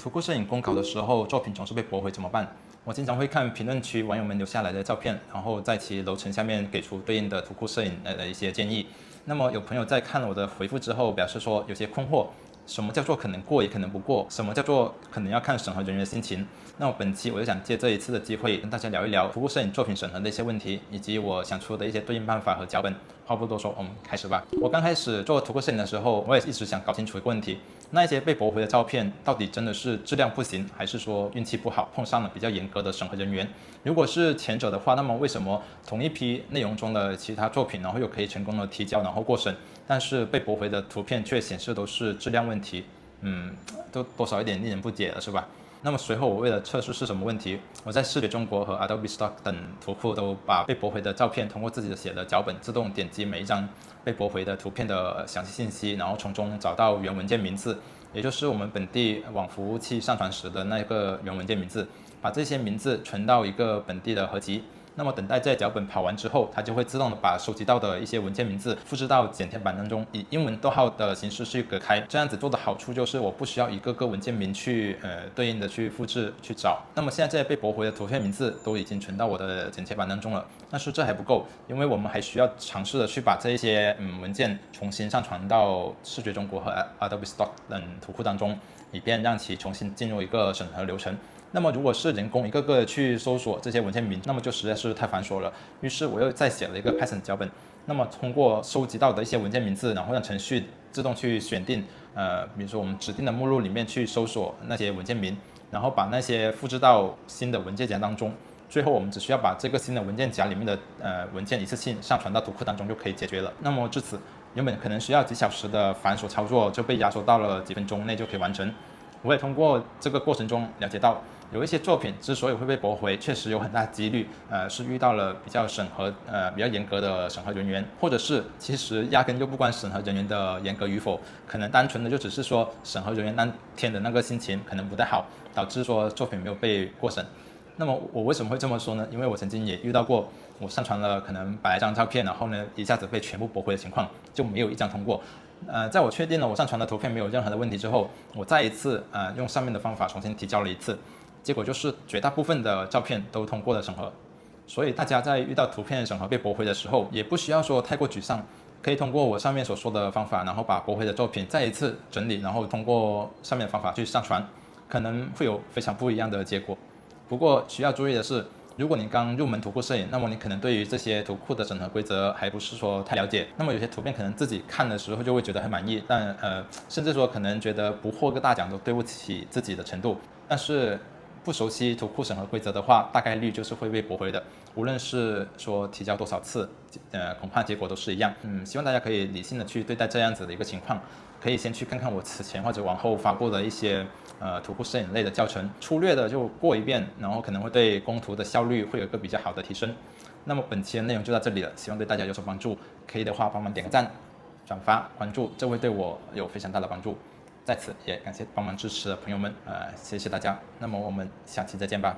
圖庫攝影公考的時候，作品總是被駁回怎麼辦？我經常會看評論區網友們留下來的照片，然後在其樓層下面給出對應的圖庫攝影的一些建議。那麼有朋友在看了我的回復之後，表示說有些困惑，什麼叫做可能過也可能不過？什麼叫做可能要看審核人員的心情？那麼本期我就想借這一次的機會跟大家聊一聊圖庫攝影作品審核的一些問題，以及我想出的一些對應辦法和腳本。話不多說，我們開始吧。我剛開始做圖庫攝影的時候，我也一直想搞清楚一個問題：那一些被駁回的照片到底真的是質量不行，還是說運氣不好碰上了比較嚴格的審核人員？如果是前者的話，那麼為什麼同一批內容中的其他作品，然後又可以成功的提交然後過審，但是被駁回的圖片卻顯示都是質量問題？都多少有點令人不解了，是吧？那麼隨後我為了測試是什麼問題，我在視觉中國和 Adobe Stock 等圖庫都把被駁回的照片通過自己寫的腳本自動點擊每一張被駁回的圖片的詳細信息，然後從中找到原文件名字，也就是我們本地往服務器上傳時的那个原文件名字，把这些名字存到一个本地的合集。那麼等待在腳本跑完之後，它就會自動的把收集到的一些文件名字複製到剪貼板當中，以英文逗號的形式去隔開。這樣子做的好處就是我不需要一個個文件名去對應的去複製去找。那麼現在這些被駁回的圖片名字都已經存到我的剪貼板當中了，但是這還不夠，因為我們還需要嘗試的去把這一些文件重新上傳到視覺中國和 Adobe Stock 等圖庫當中，以便讓其重新進入一個審核流程。那麼如果是人工一個個去搜索這些文件名，那麼就實在是太繁瑣了。於是我又再寫了一個 Python 腳本，那麼通過收集到的一些文件名字，然後讓程序自動去選定，比如說我們指定的目錄裡面去搜索那些文件名，然後把那些複製到新的文件夾當中。最後我們只需要把這個新的文件夾裡面的文件一次性上傳到圖庫當中就可以解決了。那麼至此，原本可能需要幾小時的繁瑣操作就被壓縮到了幾分鐘內就可以完成。我也通過這個過程中了解到，有一些作品之所以會被駁回，確實有很大幾率，是遇到了比較嚴格的審核人員，或者是其實壓根就不關審核人員的嚴格與否，可能單純的就只是說審核人員當天的那個心情可能不太好，導致說作品沒有被過審。那麼我為什麼會這麼說呢？因為我曾經也遇到過，我上傳了可能100張照片，然後呢一下子被全部駁回的情況，就沒有一張通過。在我確定了我上傳的圖片沒有任何的問題之後，我再一次用上面的方法重新提交了一次，結果就是絕大部分的照片都通過了審核。所以大家在遇到圖片審核被駁回的時候，也不需要說太過沮喪，可以通過我上面所說的方法，然後把駁回的作品再一次整理，然後通過上面的方法去上傳，可能會有非常不一樣的結果。不過需要注意的是，如果你剛入門圖庫攝影，那麼你可能對於這些圖庫的審核規則還不是說太了解，那麼有些圖片可能自己看的時候就會覺得很滿意，但甚至說可能覺得不獲個大獎都對不起自己的程度。但是不熟悉圖庫審核規則的話，大概率就是會被駁回的，無論是說提交多少次，恐怕結果都是一樣。希望大家可以理性的去對待這樣子的一個情況，可以先去看看我此前或者往後發布的一些圖庫攝影類的教程，粗略的就過一遍，然後可能會對工圖的效率會有一個比較好的提升。那麼本期的內容就到這裡了，希望對大家有所幫助，可以的話幫忙點個讚、轉發、關注，這會對我有非常大的幫助。在此也感謝幫忙支持的朋友們，謝謝大家。那麼我們下期再見吧。